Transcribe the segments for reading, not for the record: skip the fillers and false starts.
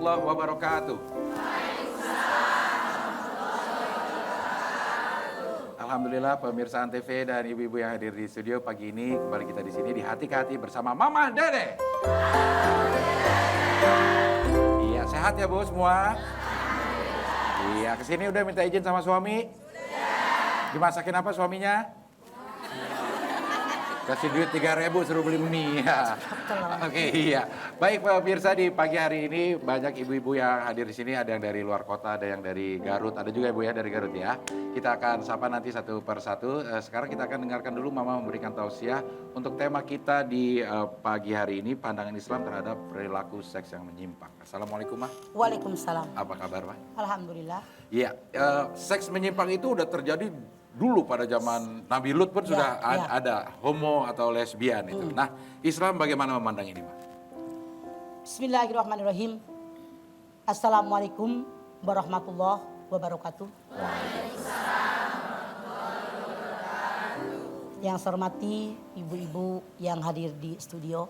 warahmatullahi wabarakatuh. Alhamdulillah pemirsa Antv dan ibu-ibu yang hadir di studio pagi ini, kembali kita di sini di Hati ke Hati bersama Mama Dede. Iya, sehat ya Bu semua? Iya, kesini udah minta izin sama suami? Dimasakin apa suaminya? Kasih duit 3.000 suruh beli mie. Ya. Oke, iya. Baik pemirsa, di pagi hari ini banyak ibu-ibu yang hadir di sini. Ada yang dari luar kota, ada yang dari Garut. Ada juga ibu ya dari Garut ya. Kita akan sapa nanti satu persatu. Sekarang kita akan dengarkan dulu Mama memberikan tausiah untuk tema kita di pagi hari ini, pandangan Islam terhadap perilaku seks yang menyimpang. Assalamualaikum Ma. Waalaikumsalam. Apa kabar Ma? Alhamdulillah. Iya, seks menyimpang itu udah terjadi dulu pada zaman Nabi Lut pun sudah ada homo atau lesbian itu. Nah, Islam bagaimana memandang ini, Pak? Bismillahirrahmanirrahim. Assalamualaikum warahmatullahi wabarakatuh. Yang saya hormati ibu-ibu yang hadir di studio.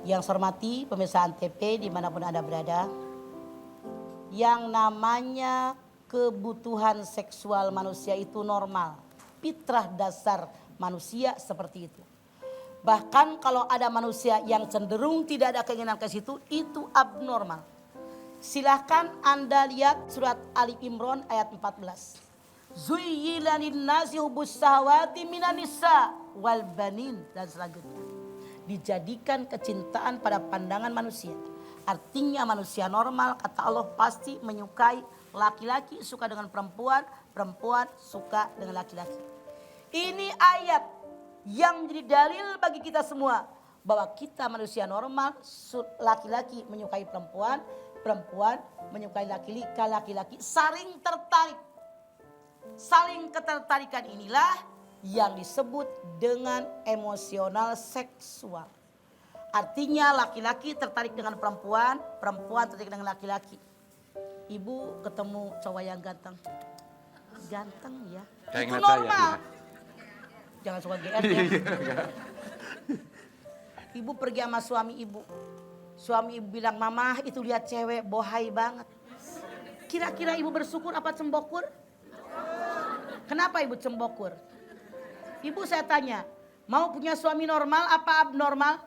Yang saya hormati pemirsa Antv dimanapun Anda berada. Yang namanya kebutuhan seksual manusia itu normal. Fitrah dasar manusia seperti itu. Bahkan kalau ada manusia yang cenderung tidak ada keinginan ke situ, itu abnormal. Silahkan Anda lihat surat Ali Imran ayat 14. Zuyyina linnasi hubbus syahawati minan nisa wal banin, dan selanjutnya. Dijadikan kecintaan pada pandangan manusia. Artinya manusia normal, kata Allah, pasti menyukai laki-laki suka dengan perempuan, perempuan suka dengan laki-laki. Ini ayat yang menjadi dalil bagi kita semua bahwa kita manusia normal, laki-laki menyukai perempuan, perempuan menyukai laki-laki, saling tertarik. Saling ketertarikan inilah yang disebut dengan emosional seksual. Artinya laki-laki tertarik dengan perempuan, perempuan tertarik dengan laki-laki. Ibu ketemu cowok yang ganteng. Ganteng ya. Kayak itu normal. Saya, jangan suka GR ya. Ibu pergi sama suami ibu. Suami ibu bilang, "Mama itu lihat cewek bohai banget." Kira-kira ibu bersyukur apa cembokur? Kenapa ibu cembokur? Ibu saya tanya, mau punya suami normal apa abnormal?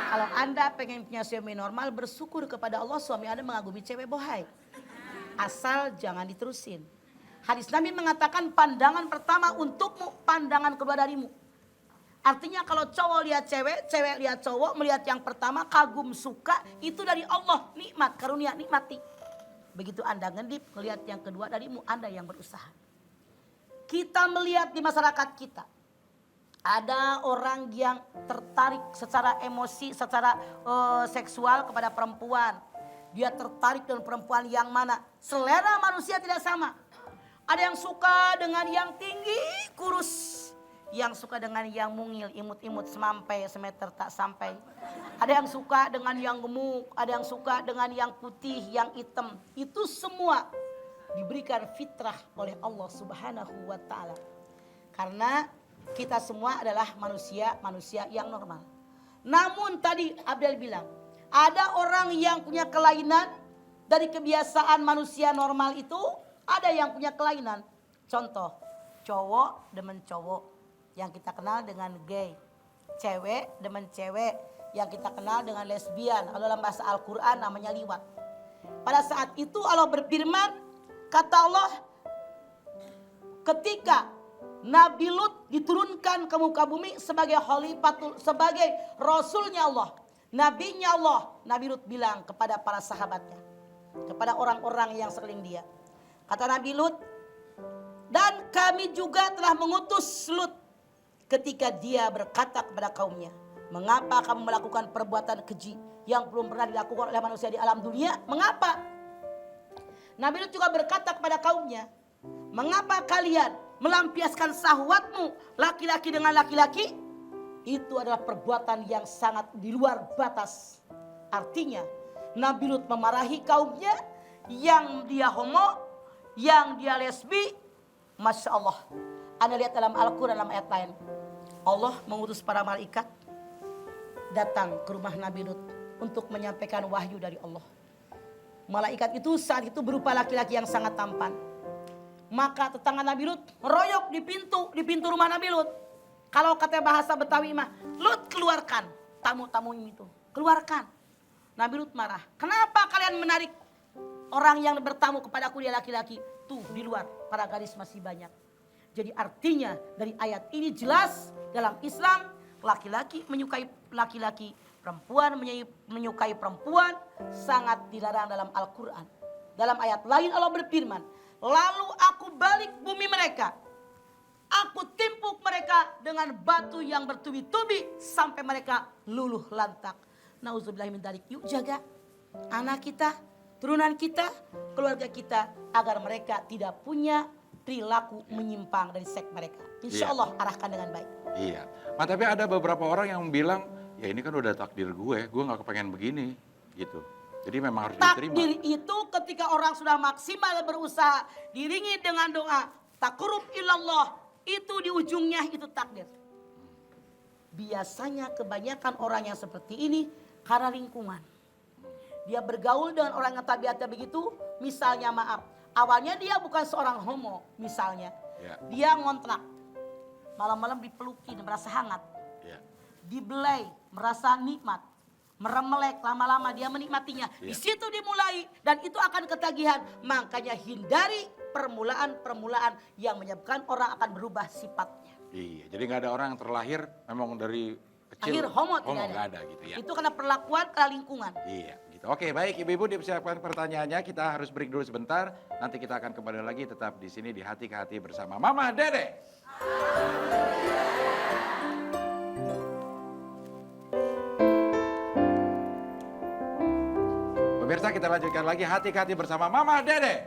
Kalau Anda pengen punya suami normal, bersyukur kepada Allah suami Anda mengagumi cewek bohai. Asal jangan diterusin. Hadis Nabi mengatakan pandangan pertama untukmu, pandangan kedua darimu. Artinya kalau cowok lihat cewek, cewek lihat cowok, melihat yang pertama kagum suka, itu dari Allah, nikmat, karunia, nikmati. Begitu Anda ngedip, melihat yang kedua darimu, Anda yang berusaha. Kita melihat di masyarakat kita. Ada orang yang tertarik secara emosi, secara seksual kepada perempuan. Dia tertarik dengan perempuan yang mana? Selera manusia tidak sama. Ada yang suka dengan yang tinggi, kurus. Yang suka dengan yang mungil, imut-imut, semampai, semeter tak sampai. Ada yang suka dengan yang gemuk, ada yang suka dengan yang putih, yang hitam. Itu semua diberikan fitrah oleh Allah Subhanahu wa Ta'ala. Karena kita semua adalah manusia yang normal. Namun tadi Abdel bilang, ada orang yang punya kelainan dari kebiasaan manusia normal itu, ada yang punya kelainan. Contoh, cowok demen cowok yang kita kenal dengan gay. Cewek demen cewek yang kita kenal dengan lesbian. Kalau dalam bahasa Al-Quran namanya liwat. Pada saat itu Allah berfirman, kata Allah, ketika Nabi Lut diturunkan ke muka bumi sebagai khalifatul, sebagai rasulnya Allah, nabinya Allah. Nabi Lut bilang kepada para sahabatnya, kepada orang-orang yang sekeliling dia. Kata Nabi Lut, dan kami juga telah mengutus Lut ketika dia berkata kepada kaumnya, mengapa kamu melakukan perbuatan keji yang belum pernah dilakukan oleh manusia di alam dunia? Mengapa? Nabi Lut juga berkata kepada kaumnya, mengapa kalian melampiaskan syahwatmu laki-laki dengan laki-laki? Itu adalah perbuatan yang sangat di luar batas. Artinya Nabi Lut memarahi kaumnya yang dia homo, yang dia lesbi. Masya Allah. Anda lihat dalam Al-Quran dalam ayat lain. Allah mengutus para malaikat datang ke rumah Nabi Lut. untuk menyampaikan wahyu dari Allah. Malaikat itu saat itu berupa laki-laki yang sangat tampan. Maka tetangga Nabi Lut royok di pintu rumah Nabi Lut. Kalau kata bahasa Betawi mah, Lut keluarkan tamu-tamu itu, keluarkan. Nabi Lut marah. Kenapa kalian menarik orang yang bertamu kepadaku dia laki-laki? Tuh di luar para gadis masih banyak. Jadi artinya dari ayat ini jelas dalam Islam laki-laki menyukai laki-laki, perempuan menyukai perempuan sangat dilarang dalam Al-Quran. Dalam ayat lain Allah berfirman, lalu aku balik bumi mereka. Aku timpuk mereka dengan batu yang bertubi-tubi sampai mereka luluh lantak. Nauzubillah min dzalik. Yuk jaga anak kita, turunan kita, keluarga kita agar mereka tidak punya perilaku menyimpang dari seks mereka. Insya Allah arahkan dengan baik. Iya. Nah, tapi ada beberapa orang yang bilang, ya ini kan udah takdir gue gak kepengen begini gitu. Jadi memang harus diterima. Takdir itu ketika orang sudah maksimal berusaha, diringi dengan doa, taqarrub ilallah, itu di ujungnya itu takdir. Biasanya kebanyakan orang yang seperti ini karena lingkungan. Dia bergaul dengan orang yang tabiatnya begitu, misalnya maaf, awalnya dia bukan seorang homo misalnya. Ya. Dia ngontrak, malam-malam dipelukin merasa hangat. Ya. Dibelai merasa nikmat. Meremelek lama-lama dia menikmatinya. Ya. Di situ dimulai dan itu akan ketagihan. Makanya hindari permulaan-permulaan yang menyebabkan orang akan berubah sifatnya. Iya, jadi nggak ada orang yang terlahir memang dari kecil. Akhir homo tidak nggak ada gitu ya. Itu karena perlakuan, karena lingkungan. Iya, gitu. Oke, baik ibu-ibu dipersiapkan pertanyaannya. Kita harus break dulu sebentar. Nanti kita akan kembali lagi tetap di sini di Hati ke Hati bersama Mama Dede. Pemirsa, kita lanjutkan lagi Hati ke Hati bersama Mama Dede.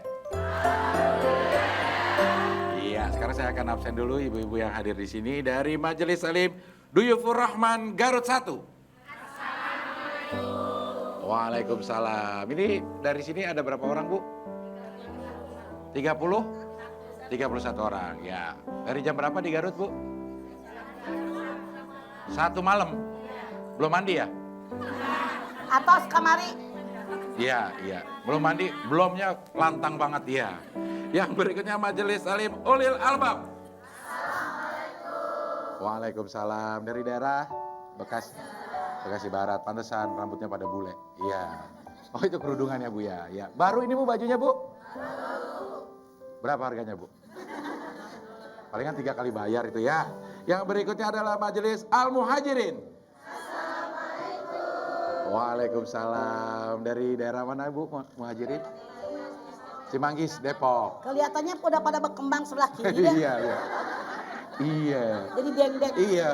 Iya, sekarang saya akan absen dulu ibu-ibu yang hadir di sini dari Majelis Salim Duyufur Rahman Garut 1. Waalaikumsalam. Ini dari sini ada berapa orang, Bu? 30? 31 orang, ya. Dari jam berapa di Garut, Bu? 1 malam. Belum mandi ya? Atos kamari. Iya, iya. Belum mandi, belumnya lantang banget ya. Yang berikutnya Majelis Salim Ulil Albab. Waalaikumsalam. Dari daerah Bekasi Barat. Pantesan rambutnya pada bule. Iya. Oh itu kerudungannya Bu ya. Ya. Baru ini Bu bajunya Bu? Berapa harganya Bu? Palingan 3 kali bayar itu ya. Yang berikutnya adalah Majelis Al Muhajirin. Waalaikumsalam. Dari daerah mana Bu Muhajirin? Cimanggis, Depok. Kelihatannya udah pada berkembang sebelah kiri ya. Iya, iya. Iya. Jadi deng-deng. Iya.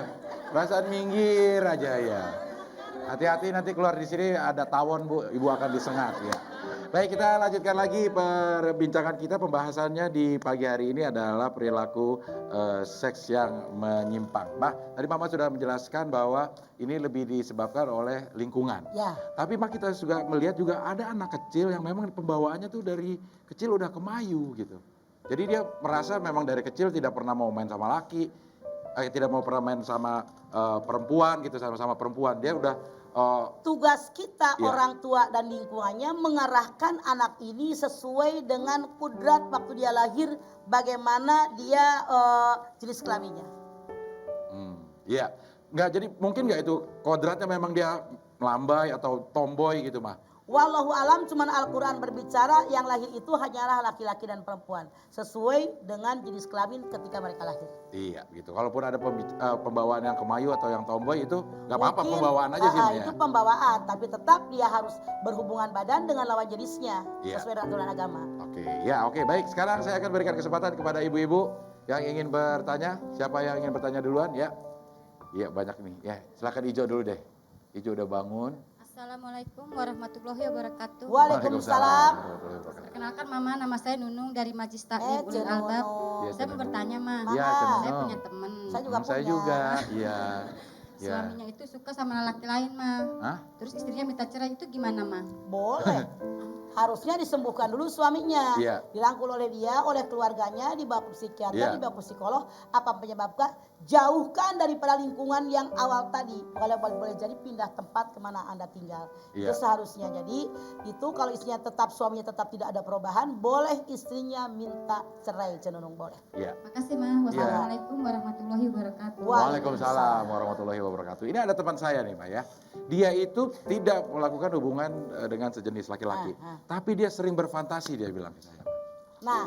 Perasaan minggir aja ya. Hati-hati nanti keluar di sini ada tawon Bu, Ibu akan disengat ya. Baik, kita lanjutkan lagi perbincangan kita. Pembahasannya di pagi hari ini adalah perilaku seks yang menyimpang. Tadi Mama sudah menjelaskan bahwa ini lebih disebabkan oleh lingkungan. Ya. Tapi kita juga melihat juga ada anak kecil yang memang pembawaannya tuh dari kecil udah kemayu gitu. Jadi dia merasa memang dari kecil tidak pernah mau main sama laki, tidak mau pernah main sama perempuan gitu, sama-sama perempuan. Dia udah Tugas kita Iya. orang tua dan lingkungannya mengarahkan anak ini sesuai dengan kudrat waktu dia lahir, bagaimana dia jenis kelaminnya. Iya, nggak jadi mungkin nggak itu kodratnya memang dia melambai atau tomboy gitu mah. Wallahu alam, cuman Al-Quran berbicara yang lahir itu hanyalah laki-laki dan perempuan sesuai dengan jenis kelamin ketika mereka lahir. Iya gitu. Kalaupun ada pembawaan yang kemayu atau yang tomboy itu nggak apa-apa, Mungkin, pembawaan aja sih itu ya. pembawaan, tapi tetap dia harus berhubungan badan dengan lawan jenisnya Iya. sesuai dengan aturan agama. Oke, ya oke baik. Sekarang saya akan berikan kesempatan kepada ibu-ibu yang ingin bertanya. Siapa yang ingin bertanya duluan? Ya, iya banyak nih. Ya, silakan Ijo dulu deh. Ijo udah bangun. Assalamualaikum warahmatullahi wabarakatuh. Waalaikumsalam. Perkenalkan Mama, nama saya Nunung dari Majlis Taklim Ulil Albab. Iya, Saya mau bertanya Mah, Iya, Mama. saya Cenono. punya temen. Saya juga Saya punya. juga. Iya. Ya. Suaminya itu suka sama laki lain Mah. Hah? Terus istrinya minta cerai, itu gimana Mah? Boleh. harusnya disembuhkan dulu suaminya. Iya. Dirangkul oleh dia, oleh keluarganya, dibawa ke psikiater, Iya. dibawa ke psikolog. Apa penyebabkan? Jauhkan daripada lingkungan yang awal tadi. Kalau boleh jadi pindah tempat kemana Anda tinggal. Iya. Itu seharusnya. Jadi itu kalau istrinya tetap, suaminya tetap tidak ada perubahan, boleh istrinya minta cerai, cenderung boleh. Iya. Makasih Ma. Wassalamualaikum warahmatullahi wabarakatuh. Waalaikumsalam warahmatullahi wabarakatuh. Ini ada teman saya nih, Pak ya. Dia itu tidak melakukan hubungan dengan sejenis laki-laki, tapi dia sering berfantasi, dia bilang ke saya. Nah,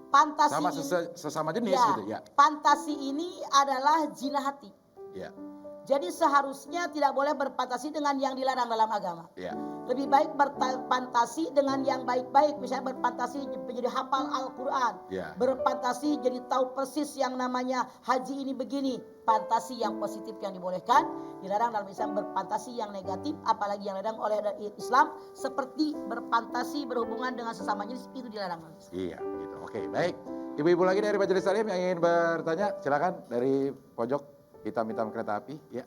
fantasi Sama ini, sesama jenis ya, gitu ya. fantasi ini adalah zina hati. Iya. Jadi seharusnya tidak boleh berfantasi dengan yang dilarang dalam agama. Iya. Lebih baik berfantasi dengan yang baik-baik. Misalnya berfantasi menjadi hafal Al-Quran. Ya. Berfantasi jadi tahu persis yang namanya haji ini begini. Fantasi yang positif yang dibolehkan. Dilarang dalam Islam berfantasi yang negatif. Apalagi yang dilarang oleh Islam. Seperti berfantasi berhubungan dengan sesama jenis. Itu dilarang dalam Islam. Iya gitu. Oke baik. Ibu-ibu lagi dari Majelis Taklim yang ingin bertanya. Silakan dari pojok hitam-hitam kereta api. Ya.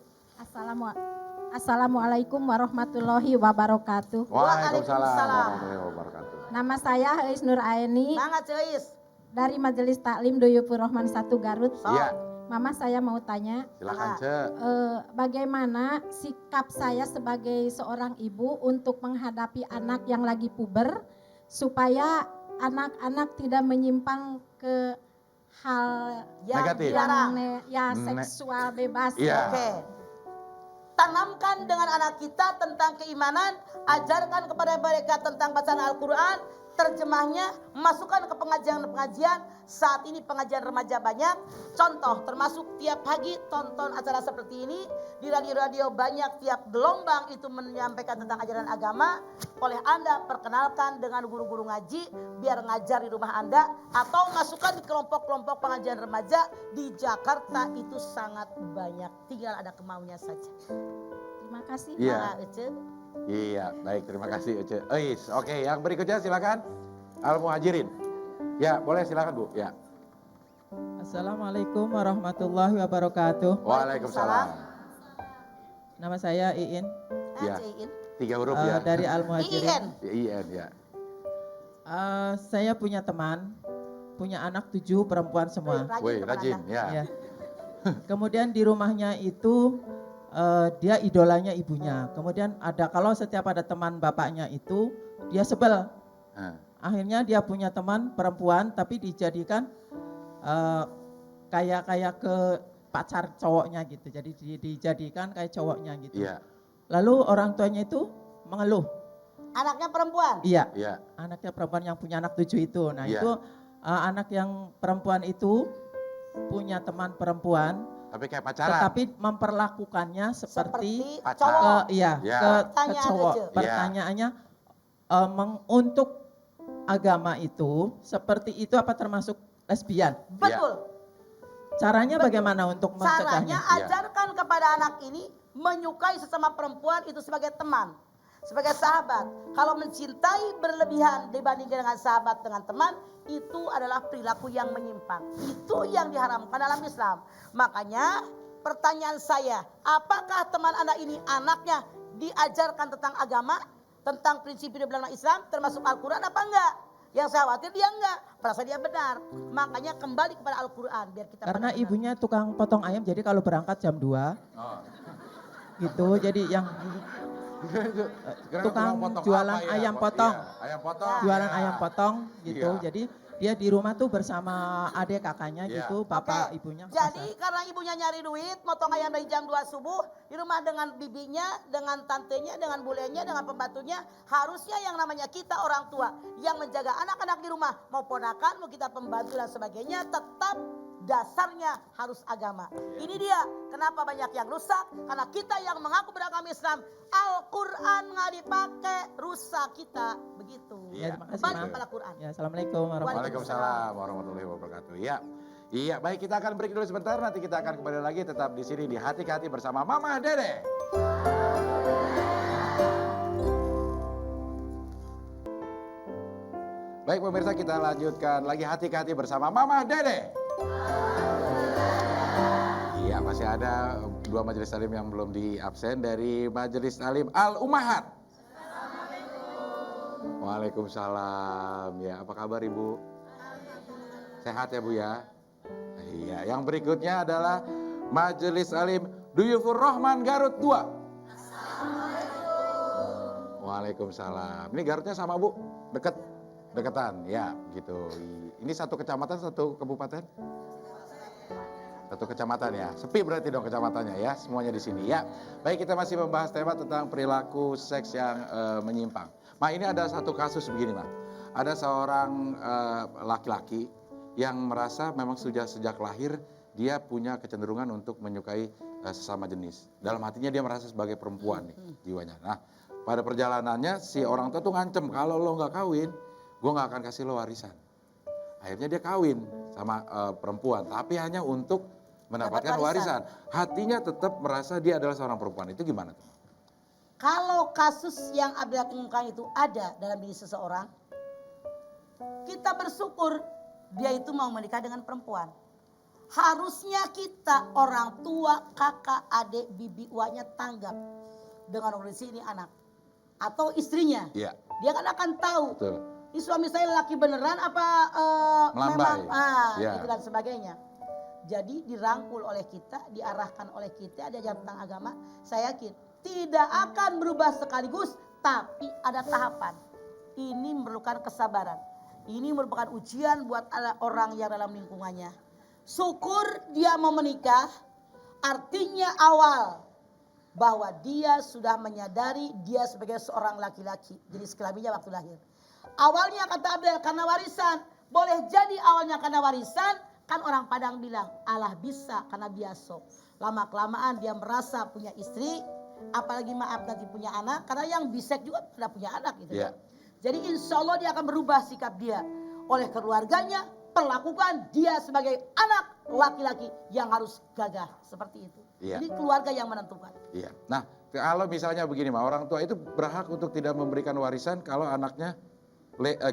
Assalamualaikum warahmatullahi wabarakatuh. Waalaikumsalam warahmatullahi wabarakatuh. Nama saya Eis Nur Aeni Semangat Ceis. dari Majelis Taklim Duyufur Rahman 1 Garut. Iya. Mama saya mau tanya, Silakan Ce. bagaimana sikap saya sebagai seorang ibu untuk menghadapi anak yang lagi puber supaya anak-anak tidak menyimpang ke hal Negatif. dilarang. seksual bebas. Iya. Oke. Tanamkan dengan anak kita tentang keimanan, ajarkan kepada mereka tentang bacaan Al-Quran, terjemahnya, masukkan ke pengajian-pengajian. Saat ini pengajian remaja banyak. Contoh, termasuk tiap pagi tonton acara seperti ini. Di radio-radio banyak, tiap gelombang itu menyampaikan tentang ajaran agama. Oleh Anda, perkenalkan dengan guru-guru ngaji, biar ngajar di rumah Anda. Atau masukkan di kelompok-kelompok pengajian remaja. Di Jakarta itu sangat banyak. Tinggal ada kemauannya saja. Terima kasih. Iya. Nah, Ece. Iya, baik terima kasih Ece. Eis, oke yang berikutnya silakan Al-Muhajirin. Ya, boleh silakan Bu. Ya. Assalamualaikum warahmatullahi wabarakatuh. Waalaikumsalam. Nama saya Iin Ya. Iin. 3 huruf ya. dari Al-Muhajirin. IN. IN ya. Saya punya teman, punya anak 7 perempuan semua. Woi, rajin ya. Ya. Kemudian di rumahnya itu dia idolanya ibunya. Kemudian kalau setiap ada teman bapaknya itu dia sebel. Nah, Akhirnya dia punya teman perempuan tapi dijadikan kayak ke pacar cowoknya gitu. Jadi dijadikan kayak cowoknya gitu. Iya. Lalu orang tuanya itu mengeluh. Anaknya perempuan. Iya, Iya. anaknya perempuan yang punya anak 7 itu. Nah Iya. itu anak yang perempuan itu punya teman perempuan, Tapi kayak pacaran. tetapi memperlakukannya seperti Seperti pacar. cowok. Ya. ke Pertanyaan cowok. aja. Pertanyaannya untuk agama itu seperti itu apa termasuk lesbian? Betul. Caranya Betul. bagaimana untuk Caranya mencegahnya? Iya. ajarkan kepada anak ini menyukai sesama perempuan itu sebagai teman, sebagai sahabat. Kalau mencintai berlebihan dibandingkan dengan sahabat dengan teman, itu adalah perilaku yang menyimpang. Itu yang diharamkan dalam Islam. Makanya pertanyaan saya, apakah teman Anda ini anaknya diajarkan tentang agama, tentang prinsip hidup dalam Islam, termasuk Al-Quran apa enggak? Yang saya khawatir dia enggak, merasa dia benar. Makanya kembali kepada Al-Quran biar kita Karena benar-benar. ibunya tukang potong ayam, jadi kalau berangkat jam 2 Oh. gitu, jadi yang Sekarang tukang potong jualan apa ya? ayam potong. Iya, ayam potong. jualan Ya. ayam potong gitu. Iya. Jadi dia di rumah tuh bersama adik kakaknya Iya. gitu, bapak Oke. ibunya ke Jadi pasar. karena ibunya nyari duit, motong ayam dari jam 2 subuh, di rumah dengan bibinya, dengan tantenya, dengan bulenya, dengan pembantunya, harusnya yang namanya kita orang tua yang menjaga anak-anak di rumah, mau ponakan, mau kita pembantu dan sebagainya, tetap dasarnya harus agama. Ini dia kenapa banyak yang rusak, karena kita yang mengaku beragama Islam, Al-Quran nggak dipakai, rusak kita begitu. Iya. Terima kasih, Kembali Ma. kepada Quran. Ya, assalamualaikum warahmatullahi Waalaikumsalam warahmatullahi wabarakatuh. Iya. Iya, baik kita akan break dulu sebentar, nanti kita akan kembali lagi tetap di sini di Hati ke Hati bersama Mama Dede. Baik pemirsa, kita lanjutkan lagi Hati ke Hati bersama Mama Dede. Iya, masih ada 2 majelis taklim yang belum di absen dari Majelis Taklim Al-Ummahat. Waalaikumsalam. Ya, apa kabar Ibu? Sehat ya Bu ya? Iya, yang berikutnya adalah Majelis Alim Duyufur Rahman Garut 2. Waalaikumsalam. Ini Garutnya sama Bu? Deketan, ya gitu. Ini satu kecamatan, satu kabupaten? Satu kecamatan ya. Sepi berarti dong kecamatannya ya, semuanya di sini ya. Baik, kita masih membahas tema tentang perilaku seks yang menyimpang. Ma, ini ada satu kasus begini, Ma. Ada seorang laki-laki yang merasa memang sejak lahir dia punya kecenderungan untuk menyukai sesama jenis. Dalam hatinya dia merasa sebagai perempuan nih jiwanya. Nah, pada perjalanannya si orang tua tuh ngancem, kalau lo nggak kawin, gue nggak akan kasih lo warisan. Akhirnya dia kawin sama perempuan, tapi hanya untuk mendapatkan warisan. Hatinya tetap merasa dia adalah seorang perempuan. Itu gimana tuh? Kalau kasus yang Abdullah kemukakan itu ada dalam diri seseorang, kita bersyukur dia itu mau menikah dengan perempuan. Harusnya kita orang tua, kakak, adik, bibi, uaknya tanggap dengan kondisi ini anak atau istrinya. Iya. Dia kan akan tahu. Betul. Ini suami saya laki beneran apa Melambai. memang Ya. itu dan sebagainya. Jadi dirangkul oleh kita, diarahkan oleh kita, diajar tentang agama. Saya yakin tidak akan berubah sekaligus, tapi ada tahapan. Ini memerlukan kesabaran. Ini merupakan ujian buat orang yang dalam lingkungannya. Syukur dia mau menikah, artinya awal bahwa dia sudah menyadari dia sebagai seorang laki-laki. Jadi kelaminnya waktu lahir. Awalnya kata Abdel karena warisan. Boleh jadi awalnya karena warisan. Kan orang Padang bilang, Allah bisa karena biasa. Lama-kelamaan dia merasa punya istri. Apalagi maaf nanti punya anak. Karena yang bisek juga sudah punya anak gitu. Yeah. Jadi insya Allah dia akan berubah sikap dia. Oleh keluarganya, perlakukan dia sebagai anak laki-laki yang harus gagah. Seperti itu. Yeah. Jadi keluarga yang menentukan. Iya. Nah, kalau misalnya begini, Ma, orang tua itu berhak untuk tidak memberikan warisan kalau anaknya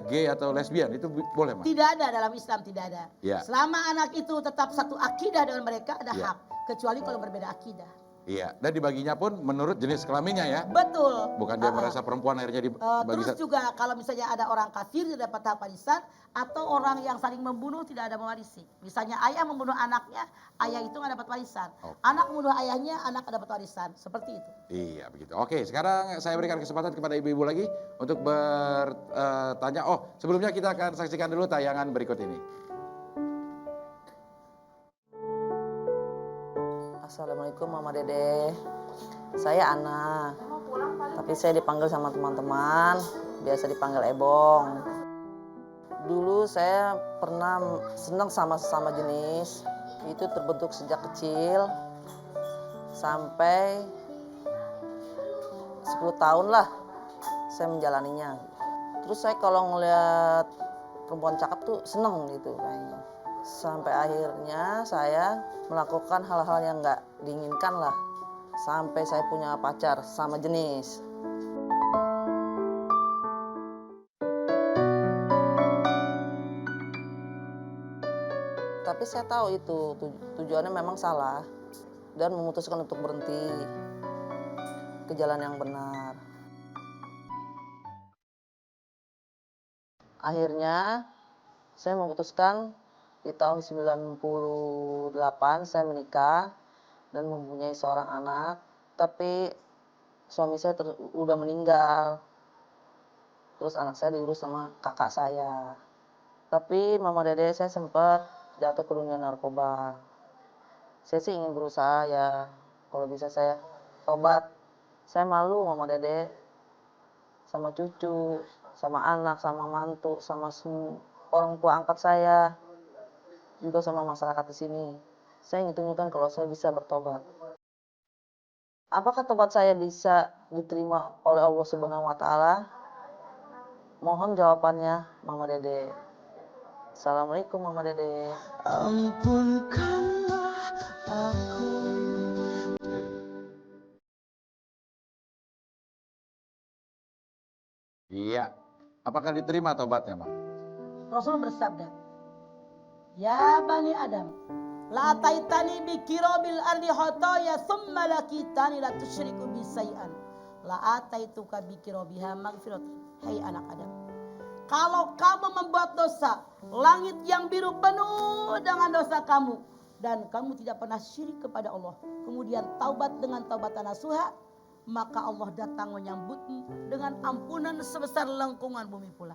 gay atau lesbian, itu boleh, Ma? Tidak ada dalam Islam, tidak ada. Ya. Selama anak itu tetap satu akidah dengan mereka ada Ya. hak. Kecuali kalau berbeda akidah. Iya. Dan dibaginya pun menurut jenis kelaminnya ya. Betul. Bukan dia merasa perempuan akhirnya dibagi. Terus juga kalau misalnya ada orang kafir tidak dapat hak warisan. Atau orang yang saling membunuh tidak ada mewarisi. Misalnya ayah membunuh anaknya, ayah itu nggak dapat warisan. Oke. Anak membunuh ayahnya, anak nggak dapat warisan. Seperti itu. Iya, begitu. Oke, sekarang saya berikan kesempatan kepada ibu-ibu lagi untuk bertanya. Oh, sebelumnya kita akan saksikan dulu tayangan berikut ini. Assalamualaikum Mama Dede. Saya Ana. Tapi saya dipanggil sama teman-teman, biasa dipanggil Ebong. Dulu saya pernah senang sama sesama jenis. Itu terbentuk sejak kecil sampai 10 tahun lah saya menjalaninya. Terus saya kalau ngeliat perempuan cakep tuh seneng gitu kayaknya. Sampai akhirnya saya melakukan hal-hal yang nggak diinginkan lah. Sampai saya punya pacar sama jenis. Tapi saya tahu itu tujuannya memang salah. Dan memutuskan untuk berhenti ke jalan yang benar. Akhirnya saya memutuskan di tahun 98 saya menikah dan mempunyai seorang anak. Tapi suami saya udah meninggal. Terus anak saya diurus sama kakak saya. Tapi Mama Dede saya sempat jatuh ke dunia narkoba. Saya sih ingin berusaha ya, kalau bisa saya tobat. Saya malu Mama Dede sama cucu, sama anak, sama mantu, sama orang tua angkat saya, juga sama masyarakat di sini. Saya ingin tunjukkan kalau saya bisa bertobat. Apakah tobat saya bisa diterima oleh Allah Subhanahu wa Ta'ala? Mohon jawabannya, Mama Dede. Assalamualaikum Mama Dede. Ampunkanlah aku. Iya. Apakah diterima tobatnya, Ma? Rasul bersabda, Ya Bani Adam, la taitani bi kirobil ardi khotoya thumma lakitani la tusyriku bi say'an. La ataituka bi kirobiha magfirat. Hai anak Adam, Kalau kamu membuat dosa, langit yang biru penuh dengan dosa kamu. Dan kamu tidak pernah syirik kepada Allah. Kemudian taubat dengan taubatan nasuha, maka Allah datang menyambutmu dengan ampunan sebesar lengkungan bumi pula.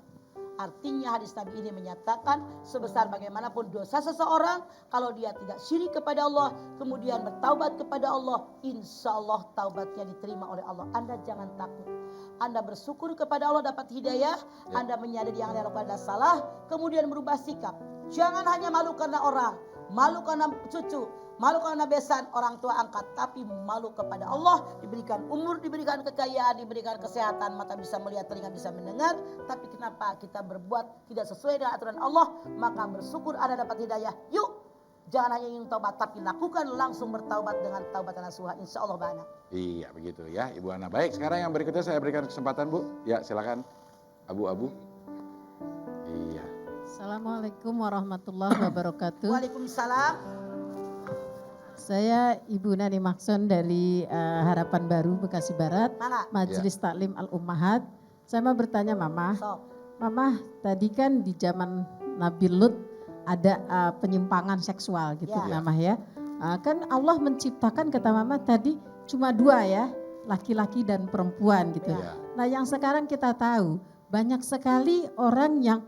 Artinya hadis Nabi ini menyatakan sebesar bagaimanapun dosa seseorang, kalau dia tidak syirik kepada Allah, kemudian bertaubat kepada Allah, insya Allah taubatnya diterima oleh Allah. Anda jangan takut. Anda bersyukur kepada Allah dapat hidayah, Anda menyadari yang Anda lakukan adalah salah, kemudian merubah sikap. Jangan hanya malu karena orang, malu karena cucu, malu karena besan orang tua angkat, tapi malu kepada Allah. Diberikan umur, diberikan kekayaan, diberikan kesehatan, mata bisa melihat, telinga bisa mendengar. Tapi kenapa kita berbuat tidak sesuai dengan aturan Allah? Maka bersyukur Anda dapat hidayah. Yuk, jangan hanya ingin taubat, tapi lakukan langsung bertaubat dengan taubatan nasuha. Insya Allah banyak. Iya begitu ya Ibu Ana. Baik, sekarang yang berikutnya saya berikan kesempatan Bu. Ya silakan Abu-abu. Iya. Assalamualaikum warahmatullahi wabarakatuh. Waalaikumsalam. Saya Ibu Nani Makson dari Harapan Baru Bekasi Barat, Mana? Majelis Taklim Al-Ummahat. Saya mau bertanya Mama, So, Mama tadi kan di zaman Nabi Lut ada penyimpangan seksual gitu Ya. Mama ya. Kan Allah menciptakan kata Mama tadi cuma dua ya, laki-laki dan perempuan gitu. Ya. Nah yang sekarang kita tahu banyak sekali orang yang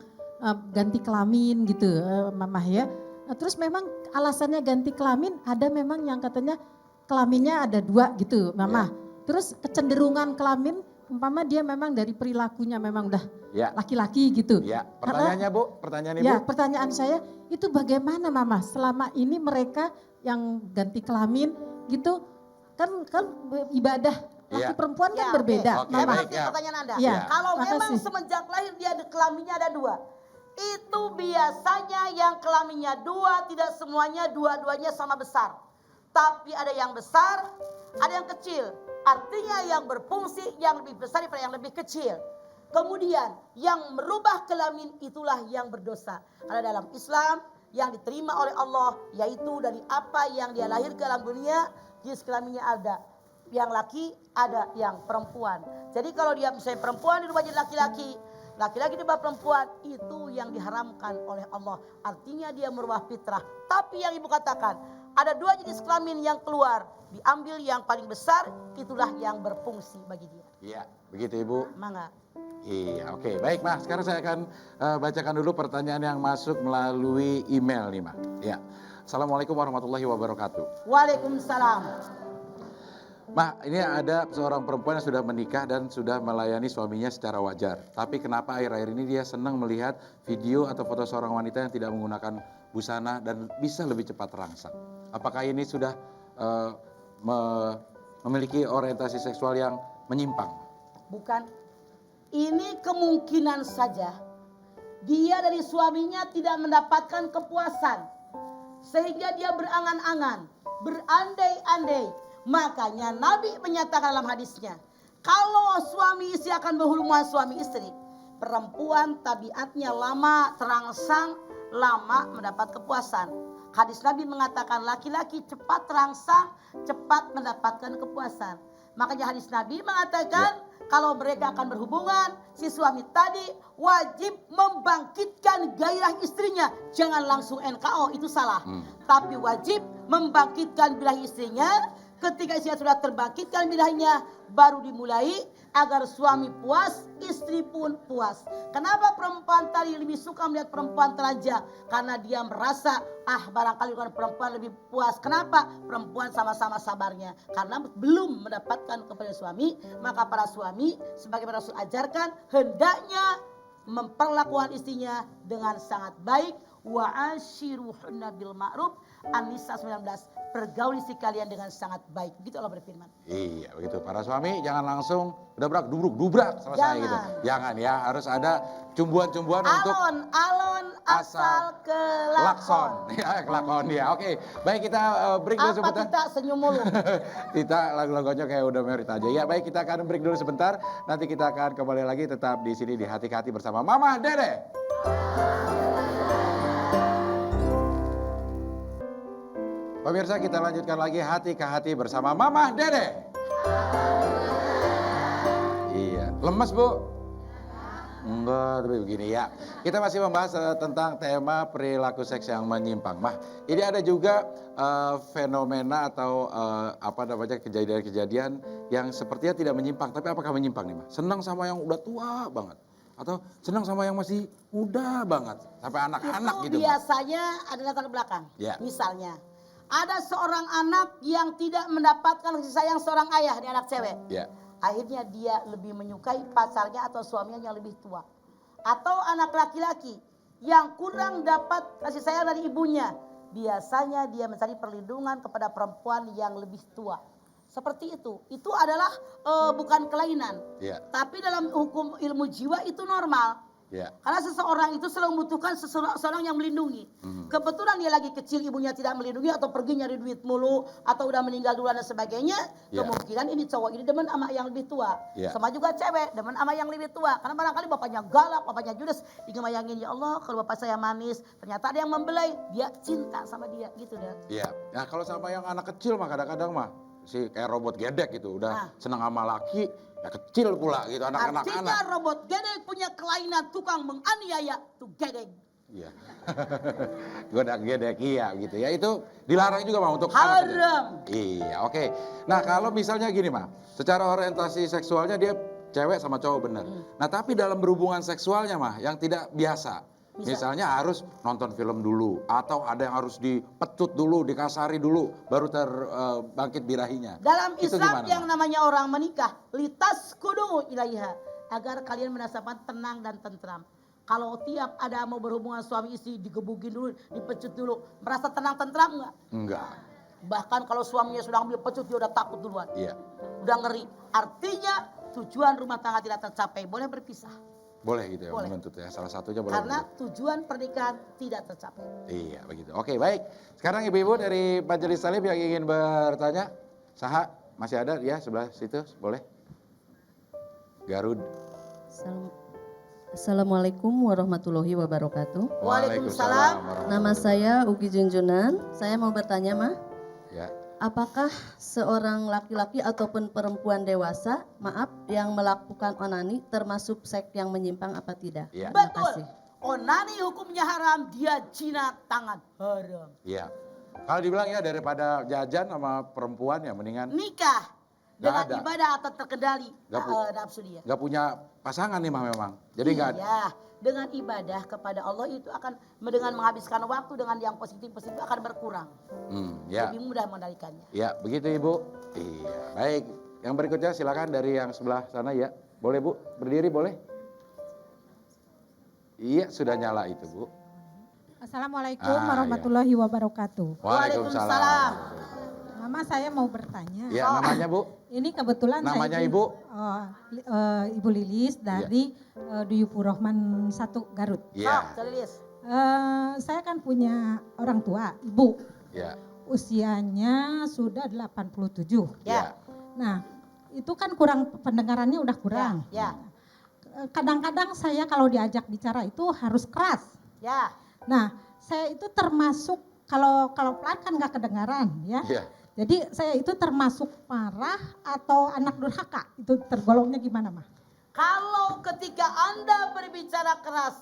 ganti kelamin gitu Mama ya. Nah, terus memang alasannya ganti kelamin ada memang yang katanya kelaminnya ada dua gitu Mama. Terus kecenderungan kelamin umpama dia memang dari perilakunya memang udah Ya. laki-laki gitu. Ya, pertanyaannya Bu, pertanyaan Ibu. Ya, pertanyaan saya itu bagaimana Mama selama ini mereka yang ganti kelamin gitu kan ibadah laki Ya. perempuan kan Ya, berbeda. Oke, Saya Mama, baik. mengerti ya. pertanyaan Anda. Ya, Kalau memang makasih. semenjak lahir dia ada kelaminnya ada dua. Itu biasanya yang kelaminnya dua, tidak semuanya dua-duanya sama besar. Tapi ada yang besar, ada yang kecil. Artinya yang berfungsi yang lebih besar daripada yang lebih kecil. Kemudian yang merubah kelamin itulah yang berdosa. Ada dalam Islam yang diterima oleh Allah, yaitu dari apa yang dia lahir ke dalam dunia, jenis kelaminnya ada. Yang laki ada yang perempuan. Jadi kalau dia misalnya perempuan dirubah jadi laki-laki, laki-laki dirubah perempuan, itu yang diharamkan oleh Allah. Artinya dia merubah fitrah. Tapi yang ibu katakan, ada dua jenis kelamin yang keluar, diambil yang paling besar, itulah yang berfungsi bagi dia. Iya, begitu Ibu. Mangga. Iya, oke. Baik, Ma. Sekarang saya akan bacakan dulu pertanyaan yang masuk melalui email nih, Ma. Ya. Assalamualaikum warahmatullahi wabarakatuh. Waalaikumsalam. Ma, ini ada seorang perempuan yang sudah menikah dan sudah melayani suaminya secara wajar. Tapi kenapa akhir-akhir ini dia senang melihat video atau foto seorang wanita yang tidak menggunakan busana dan bisa lebih cepat terangsang? Apakah ini sudah memiliki orientasi seksual yang menyimpang? Bukan. Ini kemungkinan saja dia dari suaminya tidak mendapatkan kepuasan. Sehingga dia berangan-angan, berandai-andai. Makanya Nabi menyatakan dalam hadisnya, kalau suami istri akan berhubungan suami istri, perempuan tabiatnya lama terangsang, lama mendapat kepuasan. Hadis Nabi mengatakan laki-laki cepat terangsang, cepat mendapatkan kepuasan. Makanya hadis Nabi mengatakan kalau mereka akan berhubungan, si suami tadi wajib membangkitkan gairah istrinya. Jangan langsung NKO, itu salah. Tapi wajib membangkitkan gairah istrinya. Ketika istrinya sudah terbangkitkan bidahnya, baru dimulai agar suami puas, istri pun puas. Kenapa perempuan tadi lebih suka melihat perempuan telanjang? Karena dia merasa, barangkali bukan perempuan lebih puas. Kenapa? Perempuan sama-sama sabarnya. Karena belum mendapatkan kepada suami, maka para suami sebagaimana Rasul ajarkan, hendaknya memperlakukan istrinya dengan sangat baik. Wa ashiruhunna bil ma'ruf, An-Nisa 19. Pergauli istri kalian dengan sangat baik. Begitu Allah berfirman. Iya, begitu. Para suami jangan langsung dubrak, dubrak selesai gitu. Jangan ya, harus ada cumbuan-cumbuan untuk Alon asal kelakson. Ya, kelakon ya. Oke, baik kita break dulu Apa sebentar. kita senyum mulu? Kita lagu-lagunya kayak udah merit aja. Ya, baik kita akan break dulu sebentar. Nanti kita akan kembali lagi tetap di sini di Hati ke Hati bersama Mama Dede. Pemirsa, kita lanjutkan lagi Hati ke Hati bersama Mama Dede. Iya, lemes Bu? Enggak, tapi begini ya. Kita masih membahas tentang tema perilaku seks yang menyimpang. Mah, ini ada juga fenomena atau apa namanya kejadian-kejadian yang sepertinya tidak menyimpang, tapi apakah menyimpang nih, Mah? Senang sama yang udah tua banget atau senang sama yang masih muda banget sampai anak-anak Itu gitu, Mah? biasanya ada latar belakang. Ya. Misalnya, ada seorang anak yang tidak mendapatkan kasih sayang seorang ayah di anak cewek. Ya. Akhirnya dia lebih menyukai pacarnya atau suaminya yang lebih tua. Atau anak laki-laki yang kurang dapat kasih sayang dari ibunya. Biasanya dia mencari perlindungan kepada perempuan yang lebih tua. Seperti itu. Itu adalah bukan kelainan. Ya. Tapi dalam hukum ilmu jiwa itu normal. Ya. Karena seseorang itu selalu membutuhkan seseorang yang melindungi. Kebetulan dia lagi kecil, ibunya tidak melindungi atau pergi nyari duit mulu atau udah meninggal duluan dan sebagainya. Ya. Kemungkinan ini cowok ini demen sama yang lebih tua. Ya. Sama juga cewek demen sama yang lebih tua. Karena barangkali bapaknya galak, bapaknya judes. Dia bayangin, ya Allah kalau bapak saya manis, ternyata ada yang membelai. Dia cinta sama dia gitu deh. Iya. Nah, kalau sama yang anak kecil mah kadang-kadang mah si kayak robot gedek gitu, udah senang sama laki, ya kecil pula gitu anak-anak. Artinya robot gedek punya kelainan tukang menganiaya tuh gedek. Iya. Godak gedek iya gitu ya. Itu dilarang juga mah untuk anak kecil. Haram. Iya, oke. Nah, kalau misalnya gini mah, secara orientasi seksualnya dia cewek sama cowok bener. Nah, tapi dalam berhubungan seksualnya mah yang tidak biasa. Misalnya harus nonton film dulu atau ada yang harus dipecut dulu, dikasari dulu baru terbangkit birahinya. Dalam Itu Islam gimana, yang Mah? namanya orang menikah, litas kudu ilaiha, agar kalian merasakan tenang dan tentram. Kalau tiap ada mau berhubungan suami istri digebukin dulu, dipecut dulu, merasa tenang tentram enggak? Enggak. Bahkan kalau suaminya sudah ambil pecut dia udah takut duluan. Iya. Udah ngeri. Artinya tujuan rumah tangga tidak tercapai, boleh berpisah. Boleh gitu ya Boleh. menuntut ya. Salah satunya boleh. Karena tujuan pernikahan tidak tercapai. Iya begitu. Oke baik. Sekarang ibu-ibu dari Majelis Salim yang ingin bertanya. Saha masih ada ya sebelah situ boleh. Garud. Assalamualaikum warahmatullahi wabarakatuh. Waalaikumsalam. Nama saya Ugi Junjunan. Saya mau bertanya, Mah. Ya. Apakah seorang laki-laki ataupun perempuan dewasa, maaf, yang melakukan onani termasuk seks yang menyimpang apa tidak? Iya. Terima Betul. kasih. Onani hukumnya haram, dia jinak tangan haram. Iya. Kalau dibilang ya daripada jajan sama perempuan ya mendingan Nikah dengan ada. ibadah atau terkendali Gak nafsu dia. nggak punya pasangan nih mah memang. Jadi nggak ada. Iya, dengan ibadah kepada Allah itu akan dengan menghabiskan waktu dengan yang positif-positif akan berkurang. Ya. Lebih mudah mengendalikannya. Ya begitu ibu. Iya baik. Yang berikutnya silakan dari yang sebelah sana ya. Boleh bu berdiri boleh? Iya sudah nyala itu bu. Assalamualaikum Ah, warahmatullahi wabarakatuh. Waalaikumsalam. Mama saya mau bertanya. Ya namanya bu. Ini kebetulan Namanya saya Ibu? Ibu Lilis dari Duyupu Rohman 1 Garut. Iya. Lilis. Saya kan punya orang tua, ibu. Ya. Usianya sudah 87. Ya. Nah, itu kan kurang pendengarannya udah kurang. Ya. Kadang-kadang saya kalau diajak bicara itu harus keras. Ya. Nah, saya itu termasuk kalau pelan kan nggak kedengaran ya. Iya. Jadi saya itu termasuk marah atau anak durhaka, itu tergolongnya gimana mah? Kalau ketika Anda berbicara keras,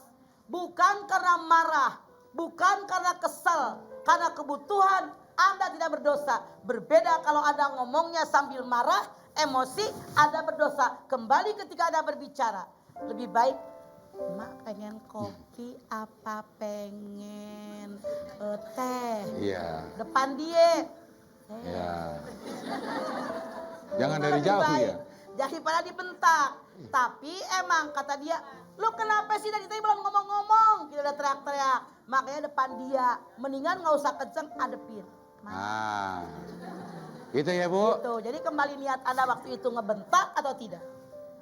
bukan karena marah, bukan karena kesal, karena kebutuhan, Anda tidak berdosa. Berbeda kalau Anda ngomongnya sambil marah, emosi, Anda berdosa. Kembali ketika Anda berbicara, lebih baik, Mak pengen kopi apa pengen teh? Iya. Depan dia. Ya. Jangan dari Lebih jauh baik. ya. Daripada dibentak. Tapi emang kata dia, lu kenapa sih dari tadi belum ngomong-ngomong? Kita udah teriak-teriak. Makanya depan dia. Mendingan gak usah kenceng, adepin. Nah. Itu ya bu. Tuh, jadi kembali niat Anda waktu itu ngebentak atau tidak?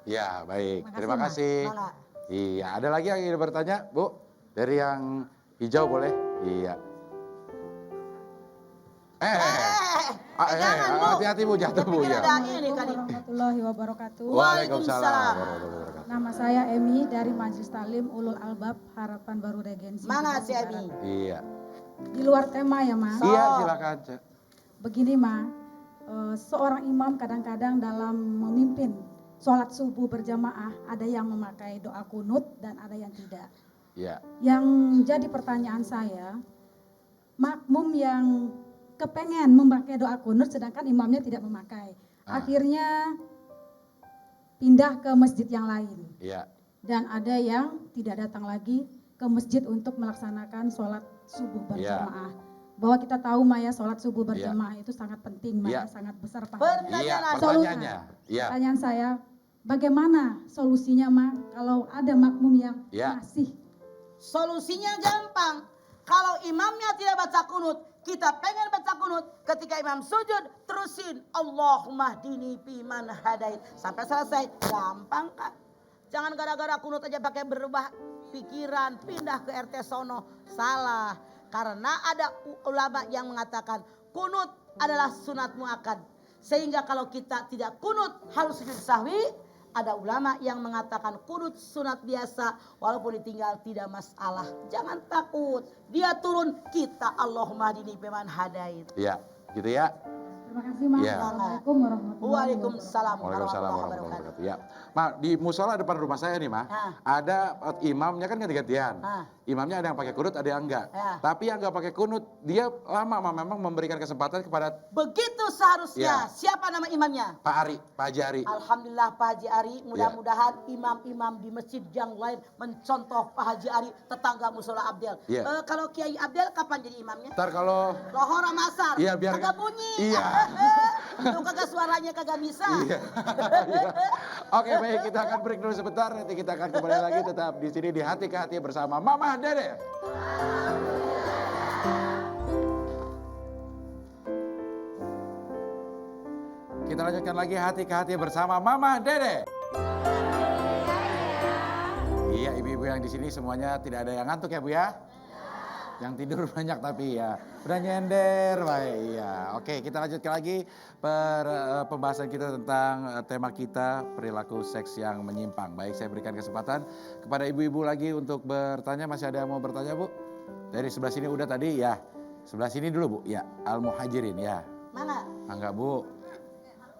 Ya baik. Makasih, Terima Mas. kasih. Mangga. Iya. Ada lagi yang ingin bertanya bu? Dari yang hijau boleh? Iya. Jangan, Bu. Hati-hati bu jatuh bu Pikir ya. ada ini kali. Warahmatullahi wabarakatuh. Waalaikumsalam warahmatullahi wabarakatuh. Nama saya Emi dari Majelis Talim Ulul Albab Harapan Baru Regensi. Mana si Bekasi Emi? Barat. Iya. Di luar tema ya Mas. Iya silakan. Cak. Begini Ma, seorang imam kadang-kadang dalam memimpin sholat subuh berjamaah, ada yang memakai doa kunut dan ada yang tidak. Iya. Yang jadi pertanyaan saya, makmum yang kepengen memakai doa kunut sedangkan imamnya tidak memakai. Akhirnya pindah ke masjid yang lain. Iya. Dan ada yang tidak datang lagi ke masjid untuk melaksanakan sholat subuh berjamaah. Bahwa kita tahu Maya, sholat subuh berjamaah itu sangat penting, Maya, sangat besar pahalanya. Iya, pertanyaannya. Iya. Pertanyaan saya, bagaimana solusinya Ma kalau ada makmum yang masih? Solusinya gampang. Kalau imamnya tidak baca kunut, kita pengen baca kunut, ketika imam sujud terusin Allahumma hdini fiman hadait sampai selesai. Gampang kan? Jangan gara-gara kunut aja pakai berubah pikiran, pindah ke RT sono. Salah. Karena ada ulama yang mengatakan kunut adalah sunat muakkad. Sehingga kalau kita tidak kunut harus sujud sahwi. Ada ulama yang mengatakan kunut sunat biasa walaupun ditinggal tidak masalah. Jangan takut. Dia turun, kita Allahumma hdini fiman hadait. Iya, gitu ya. Terima kasih Ma. Iya. Assalamualaikum warahmatullahi wabarakatuh. Waalaikumsalam Waalaikumsalam warahmatullahi wabarakatuh. Ya. Ma, di musola depan rumah saya nih, Ma. Ada imamnya kan ganti-gantian. Imamnya ada yang pakai kunut, ada yang enggak. Tapi yang enggak pakai kunut, dia lama Ma, memang memberikan kesempatan kepada begitu seharusnya. Siapa nama imamnya? Pak Ari, Pak Haji Ari. Alhamdulillah Pak Haji Ari, mudah-mudahan imam-imam di masjid yang lain mencontoh Pak Haji Ari, tetangga musola Abdel. Kalau Kiai Abdel kapan jadi imamnya? Ntar kalau Lohor sama asar. Iya, biar kagak bunyi. Iya. Lu kagak suaranya kagak bisa. Iya. Oke, baik, kita akan break dulu sebentar. Nanti kita akan kembali lagi tetap di sini di Hati ke Hati bersama Mama Dede. Kita lanjutkan lagi Hati ke Hati bersama Mama Dede. Iya, ibu-ibu yang di sini semuanya tidak ada yang ngantuk ya, Bu ya? Yang tidur banyak tapi ya udah nyender, baik iya. Oke, kita lanjutkan lagi pembahasan kita tentang tema kita perilaku seks yang menyimpang. Baik, saya berikan kesempatan kepada ibu-ibu lagi untuk bertanya. Masih ada yang mau bertanya, Bu? Dari sebelah sini udah tadi ya. Sebelah sini dulu, Bu. Ya, Al-Muhajirin ya. Mana? Enggak, Bu.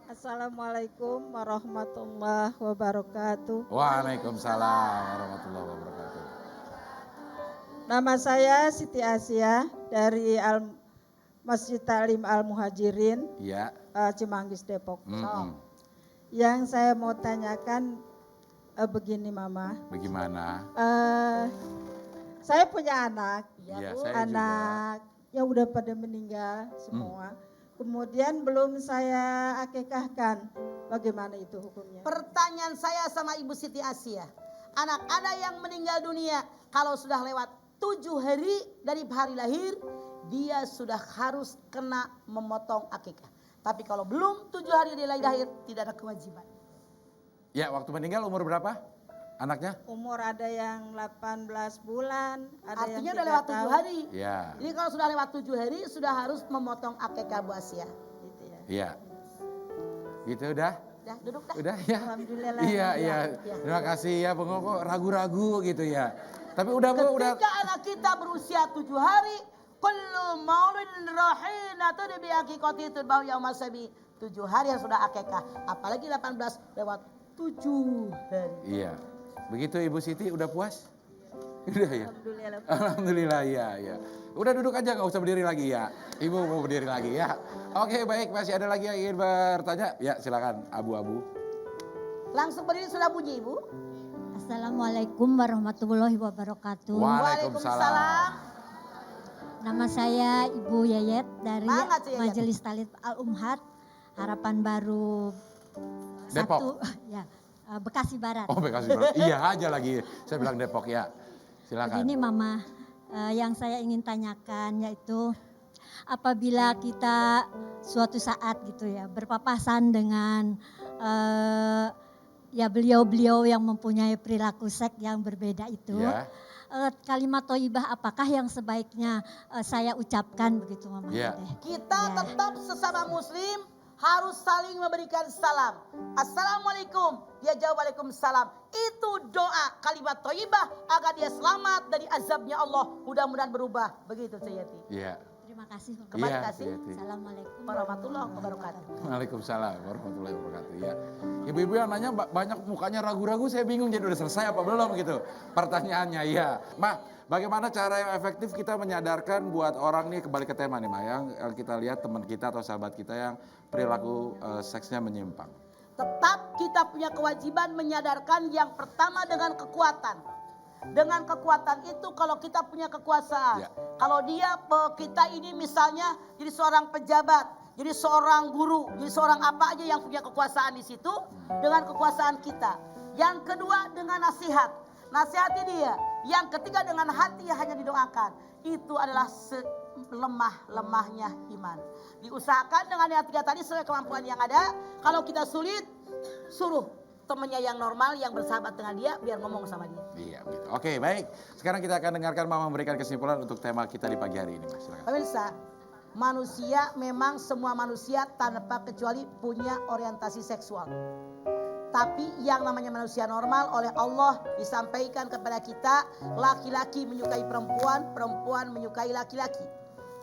Assalamualaikum warahmatullahi wabarakatuh. Waalaikumsalam warahmatullahi wabarakatuh. Nama saya Siti Asia dari Masjid Ta'lim Al-Muhajirin, Iya. Cimanggis, Depok. Yang saya mau tanyakan begini Mama. Bagaimana? Saya punya anak, Iya, saya anak yang udah pada meninggal semua. Kemudian belum saya akikahkan, bagaimana itu hukumnya? Pertanyaan saya sama Ibu Siti Asia. Anak ada yang meninggal dunia, kalau sudah lewat 7 hari dari hari lahir, dia sudah harus kena memotong akikah. Tapi kalau belum 7 hari dari lahir, tidak ada kewajiban. Ya, waktu meninggal umur berapa anaknya? Umur ada yang 18 bulan, ada Artinya yang udah 3 lewat 7 tahun. hari. Ya. Jadi kalau sudah lewat 7 hari, sudah harus memotong akikah Bu Asia. Gitu ya. Iya. Gitu udah? Dah, duduk dah. Udah ya? Alhamdulillah. Iya, iya. Terima kasih ya, Bang. Kok ragu-ragu gitu ya. Tapi udah, Bu, udah. Ketika anak kita berusia 7 hari, kullu maulidin rahina tuh bi akikati tudbau yauma sabi. 7 hari yang sudah akikah, apalagi 18 lewat 7 hari. Iya. Begitu Ibu Siti udah puas? Udah ya? Alhamdulillah. Alhamdulillah, ya, ya. Udah duduk aja, nggak usah berdiri lagi ya. Ibu mau berdiri lagi ya. Oke, baik. Masih ada lagi yang ingin bertanya? Ya, silakan. Abu-abu. Langsung berdiri sudah bunyi Ibu. Assalamualaikum warahmatullahi wabarakatuh. Waalaikumsalam. Nama saya Ibu Yayet dari Mana, Ci Yayet? Majelis Talim Al-Umhat Harapan Baru Depok. 1 ya, Bekasi Barat. Oh, Bekasi Barat. Iya aja lagi. Saya bilang Depok ya. Silakan. Begini Mama, yang saya ingin tanyakan yaitu apabila kita suatu saat gitu ya berpapasan dengan ya beliau-beliau yang mempunyai perilaku seks yang berbeda itu. Ya. Kalimat thayyibah apakah yang sebaiknya saya ucapkan begitu Mama? Ya. Kita tetap sesama muslim harus saling memberikan salam. Assalamualaikum. Dia jawab waalaikumsalam. Itu doa kalimat thayyibah agar dia selamat dari azabnya Allah. Mudah-mudahan berubah. Begitu Ceyati. Iya. Terima kasih. Bapak. Kembali Iya, kasih. hati-hati. Assalamualaikum Warahmatullahi wabarakatuh. Waalaikumsalam warahmatullahi wabarakatuh. Ya, ibu-ibu yang nanya banyak mukanya ragu-ragu, saya bingung jadi udah selesai apa belum gitu pertanyaannya. Ya, Ma, bagaimana cara yang efektif kita menyadarkan buat orang nih, kembali ke tema nih, Ma, yang kita lihat teman kita atau sahabat kita yang perilaku seksnya menyimpang. Tetap kita punya kewajiban menyadarkan yang pertama dengan kekuatan. Dengan kekuatan itu kalau kita punya kekuasaan. Ya. Kalau kita ini misalnya jadi seorang pejabat, jadi seorang guru, jadi seorang apa aja yang punya kekuasaan di situ dengan kekuasaan kita. Yang kedua dengan nasihat. Nasihati dia. Yang ketiga dengan hati hanya didoakan. Itu adalah lemah-lemahnya iman. Diusahakan dengan yang tiga tadi sesuai kemampuan yang ada. Kalau kita sulit, suruh temannya yang normal, yang bersahabat dengan dia, biar ngomong sama dia. Iya, gitu. Oke, baik. Sekarang kita akan dengarkan Mama memberikan kesimpulan untuk tema kita di pagi hari ini, Mas. Silakan. Pemirsa, manusia memang semua manusia tanpa kecuali punya orientasi seksual. Tapi yang namanya manusia normal oleh Allah disampaikan kepada kita, laki-laki menyukai perempuan, perempuan menyukai laki-laki.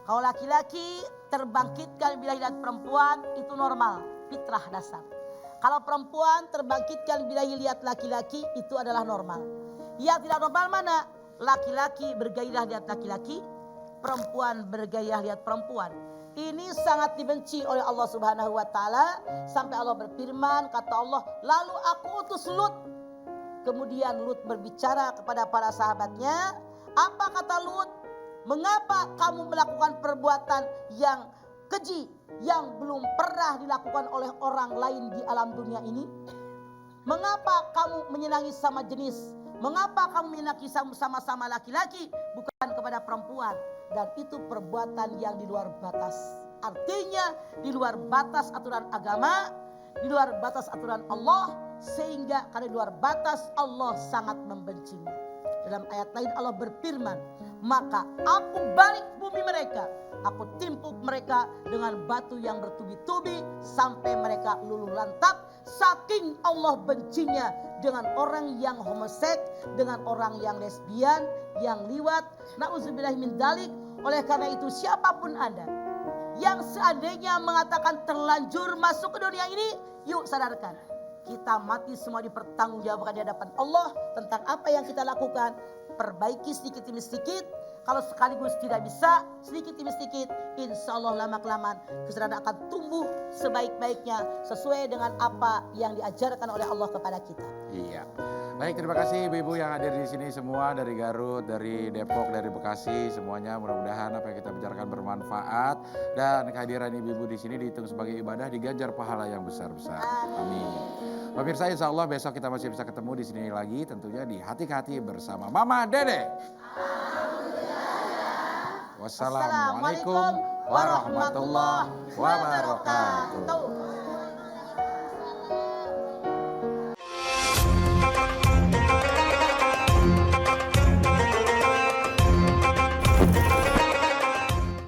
Kalau laki-laki terbangkitkan bila lihat perempuan itu normal, fitrah dasar. Kalau perempuan terbangkitkan bila lihat laki-laki itu adalah normal. Yang tidak normal mana? Laki-laki bergairah lihat laki-laki, perempuan bergairah lihat perempuan. Ini sangat dibenci oleh Allah Subhanahu wa taala sampai Allah berfirman, kata Allah, "Lalu aku utus Lut." Kemudian Lut berbicara kepada para sahabatnya, apa kata Lut? "Mengapa kamu melakukan perbuatan yang keji yang belum pernah dilakukan oleh orang lain di alam dunia ini? Mengapa kamu menyenangi sama jenis? Mengapa kamu menyenangi sama-sama laki-laki bukan kepada perempuan?" Dan itu perbuatan yang di luar batas. Artinya di luar batas aturan agama, di luar batas aturan Allah, sehingga karena di luar batas Allah sangat membencinya. Dalam ayat lain Allah berfirman, "Maka aku balik bumi mereka, aku timpuk mereka dengan batu yang bertubi-tubi sampai mereka luluh lantak." Saking Allah bencinya dengan orang yang homoseks, dengan orang yang lesbian, yang liwat. Na'udzubillah min dzalik. Oleh karena itu siapapun Anda yang seandainya mengatakan terlanjur masuk ke dunia ini, yuk sadarkan. Kita mati semua dipertanggungjawabkan di hadapan Allah tentang apa yang kita lakukan. Perbaiki sedikit demi sedikit. Kalau sekaligus tidak bisa, sedikit demi sedikit, insya Allah lama-kelamaan kesadaran akan tumbuh sebaik-baiknya sesuai dengan apa yang diajarkan oleh Allah kepada kita. Iya. Baik, terima kasih ibu-ibu yang hadir di sini semua dari Garut, dari Depok, dari Bekasi, semuanya mudah-mudahan apa yang kita bicarakan bermanfaat dan kehadiran ibu-ibu di sini dihitung sebagai ibadah, diganjar pahala yang besar-besar. Amin. Pemirsa, insya Allah besok kita masih bisa ketemu di sini lagi, tentunya di Hati ke Hati bersama Mama Dede. Wassalamualaikum warahmatullahi wabarakatuh.